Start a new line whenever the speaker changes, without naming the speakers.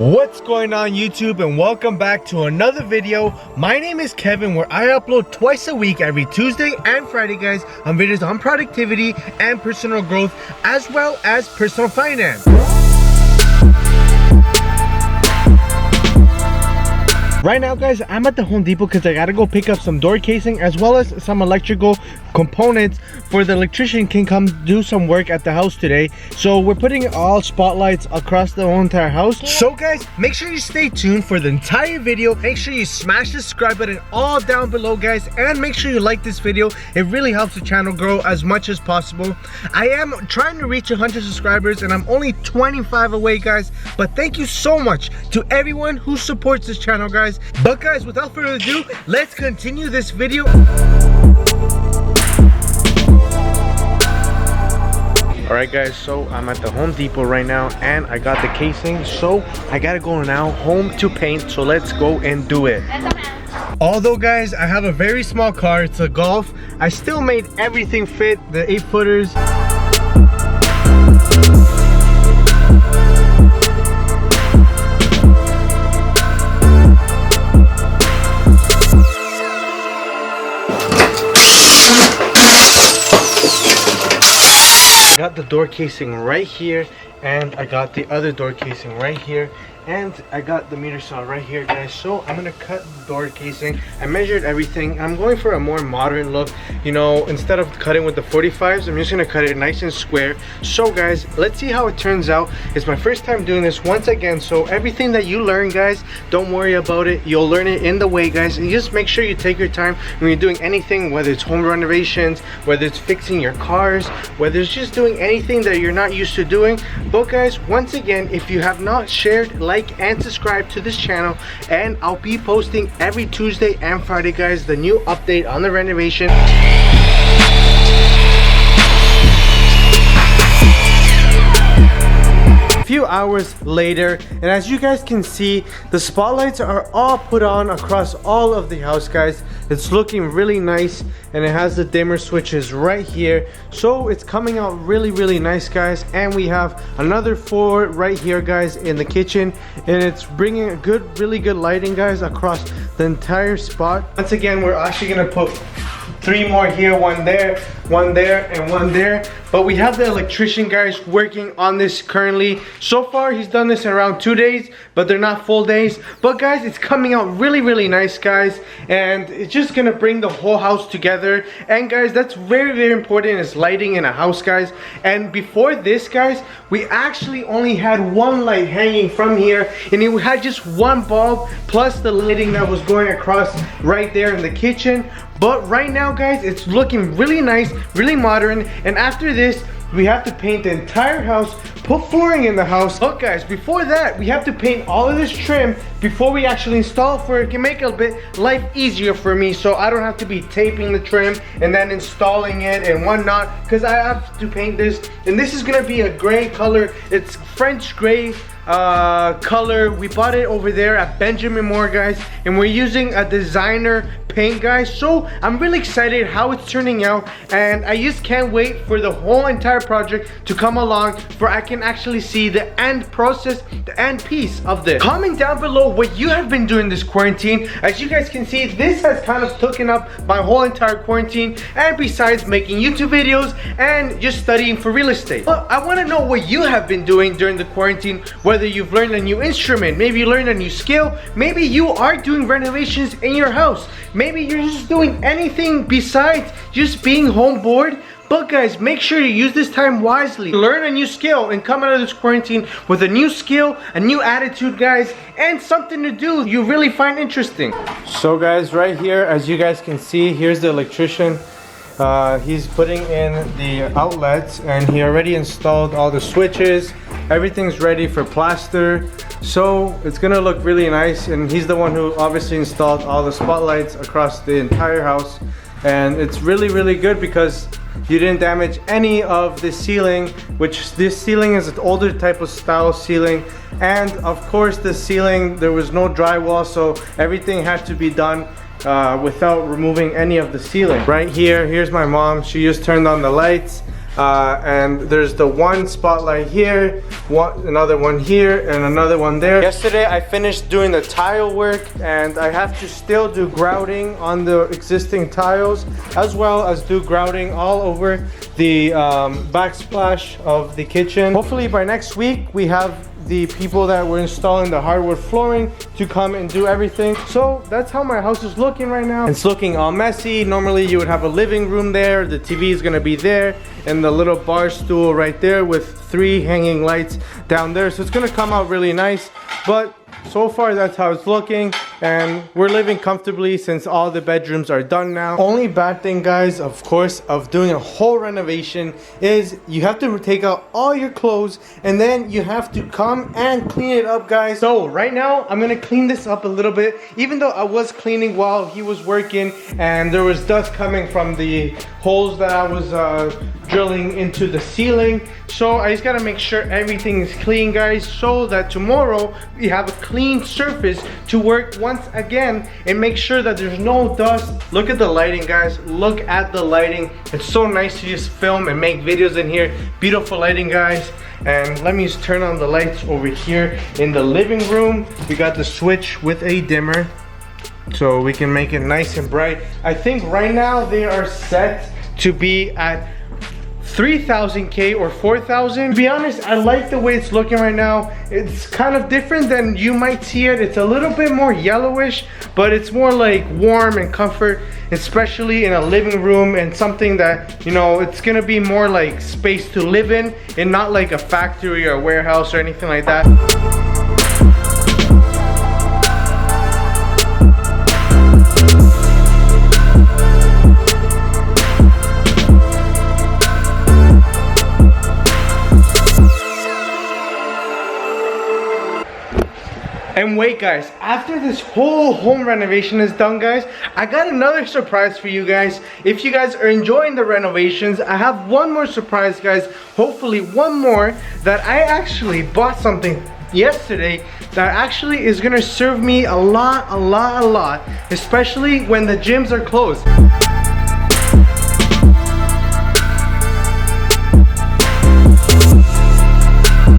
What's going on YouTube, and welcome back to another video. My name is Kevin, where I upload twice a week, every Tuesday and Friday, guys, on videos on productivity and personal growth, as well as personal finance. Right now, guys, I'm at the Home Depot because I gotta go pick up some door casing as well as some electrical components for the electrician can come do some work at the house today. So we're putting all spotlights across the whole entire house. So guys, make sure you stay tuned for the entire video. Make sure you smash the subscribe button all down below, guys, and make sure you like this video. It really helps the channel grow as much as possible. I am trying to reach 100 subscribers and I'm only 25 away, guys, but thank you so much to everyone who supports this channel, guys. But guys, without further ado, let's continue this video. Alright guys, so I'm at the Home Depot right now and I got the casing, so I gotta go now home to paint, so let's go and do it. Although guys, I have a very small car, it's a Golf, I still made everything fit, the 8-footers. Got the door casing right here, and I got the other door casing right here, and I got the meter saw right here, guys. So I'm gonna cut the door casing. I measured everything. I'm going for a more modern look, you know. Instead of cutting with the 45s, I'm just gonna cut it nice and square. So guys, let's see how it turns out. It's my first time doing this once again, so everything that you learn, guys, don't worry about it. You'll learn it in the way, guys, and just make sure you take your time when you're doing anything, whether it's home renovations, whether it's fixing your cars, whether it's just doing anything that you're not used to doing. But guys, once again, if you have not shared, like and subscribe to this channel, and I'll be posting every Tuesday and Friday, guys, the new update on the renovation. Few hours later, and as you guys can see, the spotlights are all put on across all of the house, guys. It's looking really nice, and it has the dimmer switches right here, so it's coming out really nice, guys. And we have another 4 right here, guys, in the kitchen, and it's bringing a really good lighting, guys, across the entire spot. Once again, we're actually gonna put 3 more here, one there, and one there. But we have the electrician, guys, working on this currently. So far, he's done this in around 2 days, but they're not full days. But guys, it's coming out really nice, guys, and it's just gonna bring the whole house together. And guys, that's very important, is lighting in a house, guys. And before this, guys, we actually only had one light hanging from here, and it had just one bulb plus the lighting that was going across right there in the kitchen. But right now, guys, it's looking really nice, really modern. And after this, we have to paint the entire house, put flooring in the house. But guys, before that, we have to paint all of this trim before we actually install, for it can make a bit life easier for me, so I don't have to be taping the trim and then installing it and whatnot, because I have to paint this. And this is gonna be a gray color. It's French gray color. We bought it over there at Benjamin Moore, guys, and we're using a designer paint, guys. So I'm really excited how it's turning out, and I just can't wait for the whole entire project to come along, for I can actually see the end process, the end piece of this. Comment down below what you have been doing this quarantine. As you guys can see, this has kind of taken up my whole entire quarantine, and besides making YouTube videos and just studying for real estate. But I want to know what you have been doing during the quarantine, whether you've learned a new instrument, maybe you learned a new skill, maybe you are doing renovations in your house, maybe you're just doing anything besides just being home bored. But guys, make sure you use this time wisely. Learn a new skill and come out of this quarantine with a new skill, a new attitude, guys, and something to do you really find interesting. So guys, right here, as you guys can see, here's the electrician. He's putting in the outlets, and he already installed all the switches. Everything's ready for plaster, so it's gonna look really nice. And he's the one who obviously installed all the spotlights across the entire house, and it's really good because you didn't damage any of the ceiling, which this ceiling is an older type of style ceiling. And of course, the ceiling, there was no drywall, so everything had to be done without removing any of the ceiling. Right here, here's my mom. She just turned on the lights. And there's the one spotlight here, another one here, and another one there. Yesterday I finished doing the tile work, and I have to still do grouting on the existing tiles, as well as do grouting all over the backsplash of the kitchen. Hopefully by next week we have the people that were installing the hardwood flooring to come and do everything. So that's how my house is looking right now. It's looking all messy. Normally you would have a living room there, the TV is gonna be there, and the little bar stool right there with 3 hanging lights down there. So it's gonna come out really nice, but so far that's how it's looking, and we're living comfortably since all the bedrooms are done now. Only bad thing, guys, of course, of doing a whole renovation is you have to take out all your clothes and then you have to come and clean it up, guys. So right now I'm gonna clean this up a little bit, even though I was cleaning while he was working and there was dust coming from the holes that I was drilling into the ceiling. So I just gotta make sure everything is clean, guys, so that tomorrow we have a clean surface to work once again and make sure that there's no dust. Look at the lighting, guys. Look at the lighting. It's so nice to just film and make videos in here. Beautiful lighting, guys. And let me just turn on the lights over here in the living room. We got the switch with a dimmer so we can make it nice and bright. I think right now they are set to be at 3000K or 4000. To be honest, I like the way it's looking right now. It's kind of different than you might see it. It's a little bit more yellowish, but it's more like warm and comfort, especially in a living room and something that, you know, it's gonna be more like space to live in and not like a factory or a warehouse or anything like that. And wait, guys, after this whole home renovation is done, guys, I got another surprise for you guys. If you guys are enjoying the renovations, I have one more surprise, guys. Hopefully one more that I actually bought something yesterday that actually is gonna serve me a lot, especially when the gyms are closed.